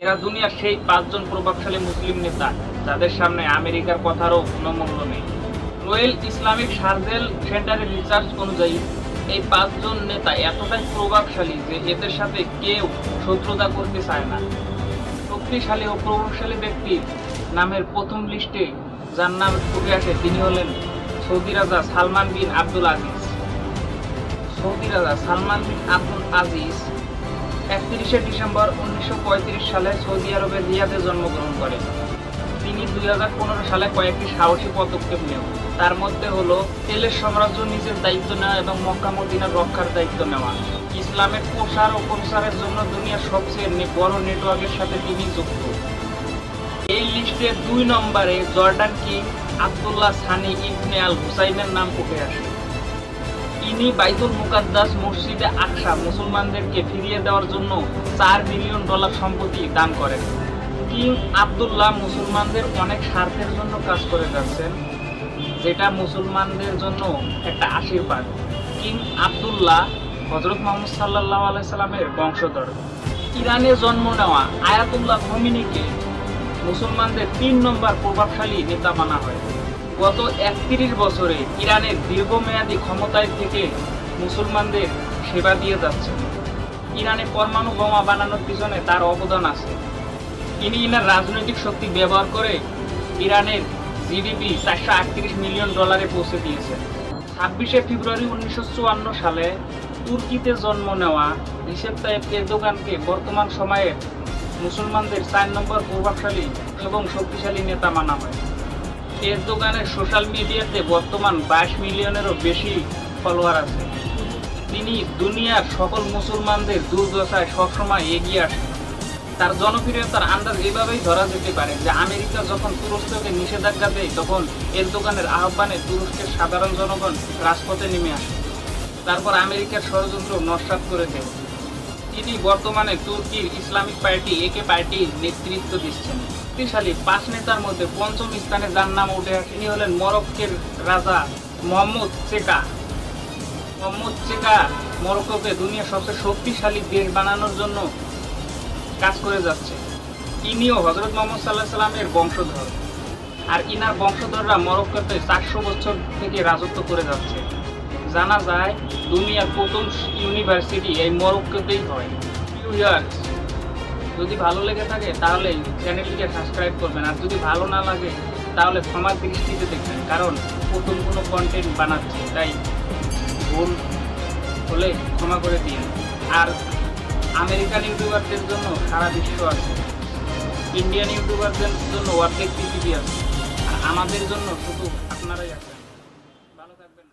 এরা দুনিয়ার সেই 5 জন প্রভাবশালী মুসলিম নেতা যাদের সামনে আমেরিকার কথারও কোনো মূল্য নেই। রয়েল ইসলামিক সার্ভেল সেন্টারের রিসার্চ অনুযায়ী এই 5 জন নেতা এতটাই প্রভাবশালী যে এদের সাথে কেউ শত্রুতা করতে চায় না। শক্তিশালী ও প্রভাবশালী ব্যক্তির নামের প্রথম লিস্টে যার নাম উঠে আসে তিনি হলেন সৌদি রাজা সালমান বিন আব্দুল আজিজ। সৌদি রাজা সালমান বিন আব্দুল আজিজ 31শে ডিসেম্বর 1935 সালে সৌদি আরবের রিয়াদে জন্মগ্রহণ করেন। তিনি 2015 সালে কয়েকটি সাহসী পদক্ষেপ নেন। তার মধ্যে হলো তেলের সাম্রাজ্য নিজের দায়িত্ব নেওয়া এবং মক্কা মদিনার রক্ষার দায়িত্ব নেওয়া। ইসলামের প্রসার ও প্রচারের জন্য দুনিয়ার সবচেয়ে বড় নেটওয়ার্কের সাথে তিনি যুক্ত। এই লিস্টে 2 নম্বরে জর্ডান কিং আব্দুল্লাহ সানি ইবনে আল হুসাইনের নাম উঠে আসে। ইনি বাইতুল মুকাদ্দাস মসজিদে আকসা মুসলমানদেরকে ফিরিয়ে দেওয়ার জন্য $4 মিলিয়ন সম্পত্তি দান করেন। কিং আব্দুল্লাহ মুসলমানদের অনেক স্বার্থের জন্য কাজ করে যাচ্ছেন, যেটা মুসলমানদের জন্য একটা আশীর্বাদ। কিং আব্দুল্লাহ হযরত মুহাম্মদ সাল্লাল্লাহু আলাইহি সাল্লামের বংশধর। ইরানে জন্ম নেওয়া আয়াতুল্লাহ খমিনিকে মুসলমানদের 3 নম্বর প্রভাবশালী নেতা মানা হয়। গত 31 বছরে ইরানের দীর্ঘমেয়াদী ক্ষমতায় থেকে মুসলমানদের সেবা দিয়ে যাচ্ছেন। ইরানে পরমাণু বোমা বানানোর পিছনে তার অবদান আছে। তিনি ইনার রাজনৈতিক শক্তি ব্যবহার করে ইরানের জিডিপি $438 মিলিয়ন পৌঁছে দিয়েছেন। 26শে ফেব্রুয়ারি 1954 সালে তুর্কিতে জন্ম নেওয়া রিসেপ তাইয়েপ এরদোগানকে বর্তমান সময়ে মুসলমানদের 4 নম্বর প্রভাবশালী এবং শক্তিশালী নেতা মানা হয়। এরদোগানের সোশ্যাল মিডিয়াতে বর্তমান 22 মিলিয়নেরও বেশি ফলোয়ার আছে। তিনি দুনিয়ার সকল মুসলমানদের দুর্দশায় সবসময় এগিয়ে আসেন। তার জনপ্রিয়তার আন্দাজ এভাবেই ধরা যেতে পারে যে আমেরিকা যখন তুরস্ককে নিষেধাজ্ঞা দেয় তখন এরদোগানের আহ্বানে তুরস্কের সাধারণ জনগণ রাজপথে নেমে আসে। তারপর আমেরিকার ষড়যন্ত্র নস্যাৎ করে দেয়। তিনি বর্তমানে তুর্কির ইসলামিক পার্টি একে পার্টির নেতৃত্ব দিচ্ছেন। শক্তিশালী 5 নেতার মধ্যে 5ম স্থানে যার নাম উঠে আসে তিনি হলেন মরক্কোর রাজা মোহাম্মদ চেকা। মোহাম্মদ চেকা মরক্কোকে দুনিয়ার সবচেয়ে শক্তিশালী দেশ বানানোর জন্য কাজ করে যাচ্ছে। ইনিও হযরত মুহাম্মদ সাল্লাল্লাহু আলাইহি সাল্লামের বংশধর, আর ইনার বংশধররা মরক্কোতে 400 বছর থেকে রাজত্ব করে যাচ্ছে। জানা যায় দুনিয়ার প্রথম ইউনিভার্সিটি এই মরক্কোতেই হয়। ভিউয়ার্স, যদি ভালো লেগে থাকে তাহলে চ্যানেলটিকে সাবস্ক্রাইব করবেন, আর যদি ভালো না লাগে তাহলে ক্ষমার দৃষ্টিতে দেখবেন, কারণ প্রথম কোনো কন্টেন্ট বানাচ্ছি, তাই ভুল হলে ক্ষমা করে দিন। আর আমেরিকান ইউটিউবারদের জন্য সারা বিশ্ব আছে, ইন্ডিয়ান ইউটিউবারদের জন্য অর্ধেক পৃথিবী আছে, আর আমাদের জন্য শুধু আপনারাই আছেন। ভালো থাকবেন।